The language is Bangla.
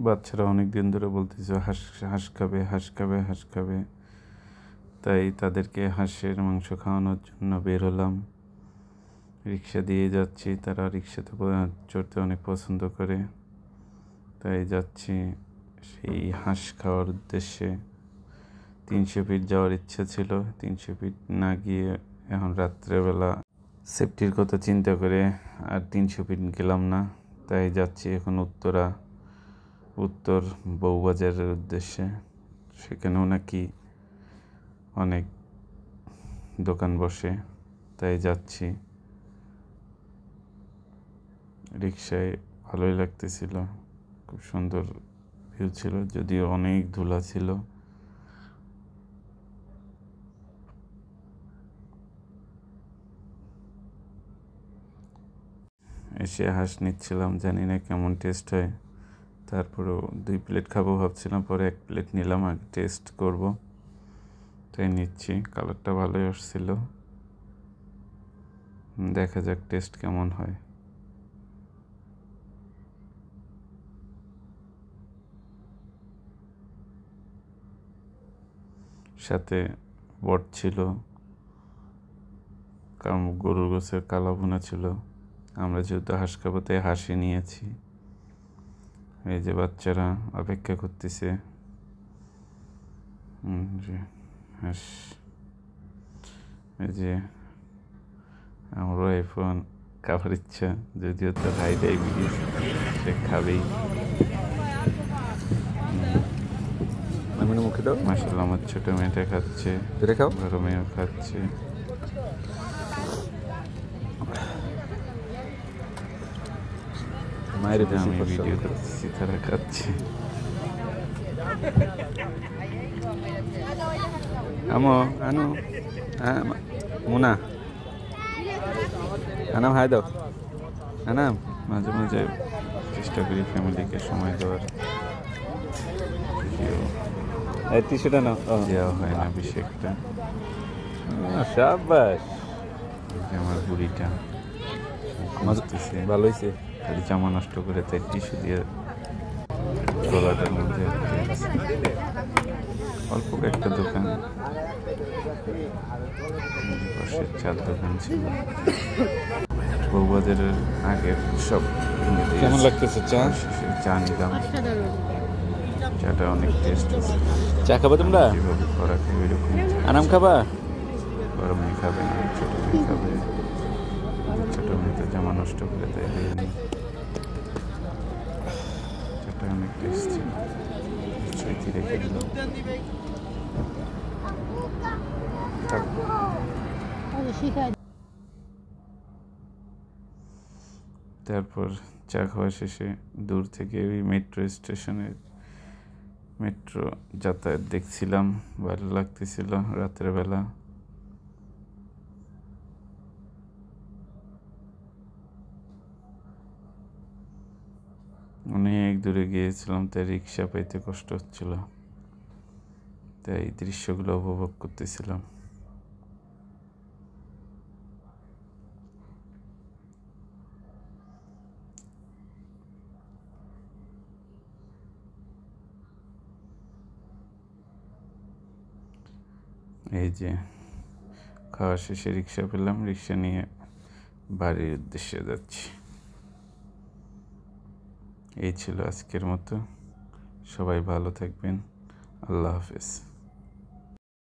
বাচ্চারা অনেক দিন ধরে বলতেছে হাঁস খাবে, হাঁস খাবে, হাঁস খাবে। তাই তাদেরকে হাঁসের মাংস খাওয়ানোর জন্য বের হলাম। রিক্সা দিয়ে যাচ্ছি, তারা রিক্সাতে চড়তে অনেক পছন্দ করে। তাই যাচ্ছি সেই হাঁস খাওয়ার উদ্দেশ্যে। 300 ফিট যাওয়ার ইচ্ছা ছিল, 300 ফিট না গিয়ে এখন রাত্রেবেলা সেফটির কথা চিন্তা করে আর 300 ফিট গেলাম না। তাই যাচ্ছি এখন উত্তর বউবাজারের উদ্দেশ্যে। সেখানেও নাকি অনেক দোকান বসে, তাই যাচ্ছি। রিক্সায় ভালোই লাগতেছিল, খুব সুন্দর ভিউ ছিল, যদিও অনেক ধুলা ছিল। এসে হাঁস নিচ্ছিলাম, জানি না কেমন টেস্ট হয়। তারপরেও 2 প্লেট খাবো ভাবছিলাম, পরে 1 প্লেট নিলাম, আগে টেস্ট করব। তাই নিচ্ছি, কালারটা ভালোই আসছিল। দেখা যাক টেস্ট কেমন হয়। সাথে বট ছিল, কারণ গরুর গোছের কালা ভুনা ছিল। আমরা যেহেতু হাঁস খাবো তাই হাঁসই নিয়েছি। এই যে বাচ্চারা অপেক্ষা করতেছে। হাঁস, এই যে আমারও আইফোন খাবার ইচ্ছা, যদিও তো হাই ডায়াবেটিস, সে খাবেই। মুখে দাও। মাশাআল্লাহ, আমার ছোট মেয়েটা খাচ্ছে, বড় মেয়েও খাচ্ছে। মায়ের আমি ভিডিও করতেছি, তারা খাচ্ছে। আমো আনু, মুনা আনাম, হাই দাও। আনাম, মাঝে মাঝে চেষ্টা করি ফ্যামিলিকে সময় দেওয়ার, টিস্যুটা নাও। দেওয়া হয় না বেশি একটা। শাবাশ, আমার বুড়িটা মাজতেছে, ভালো হয়েছে। খালি জামা নষ্ট করে তাই টিস্যু দিয়ে গলাটার মধ্যে। অল্প একটা দোকান, পাশের 4 দোকান ছিল। বউবাজারের আগের সব। কেমন লাগতেছে চা? চা নিলাম, চাটা অনেক টেস্ট আছে। চা খাবা তোমরা? যেভাবে করা খাবে এরকম। আনাম খাবা? বড় মেয়ে খাবে না, ছোট মেয়ে খাবে। ছোট মেয়ে তো জামা নষ্ট করে তাই দেয়নি। চাটা অনেক টেস্ট ছিল, সইতে রেখে দিলাম। তারপর চা খাওয়া শেষে দূর থেকে ওই মেট্রো স্টেশনের মেট্রো যাতায়াত দেখছিলাম, ভালো লাগতেছিল রাতের বেলা। অনেক দূরে গিয়েছিলাম, তাই রিক্সা পাইতে কষ্ট হচ্ছিল, তাই দৃশ্যগুলো উপভোগ করতেছিলাম। এই যে খাওয়া শেষে রিক্সা পেলাম, রিক্সা নিয়ে বাড়ির উদ্দেশ্যে যাচ্ছি। এই ছিল আজকের মতো, সবাই ভালো থাকবেন, আল্লাহ হাফেজ।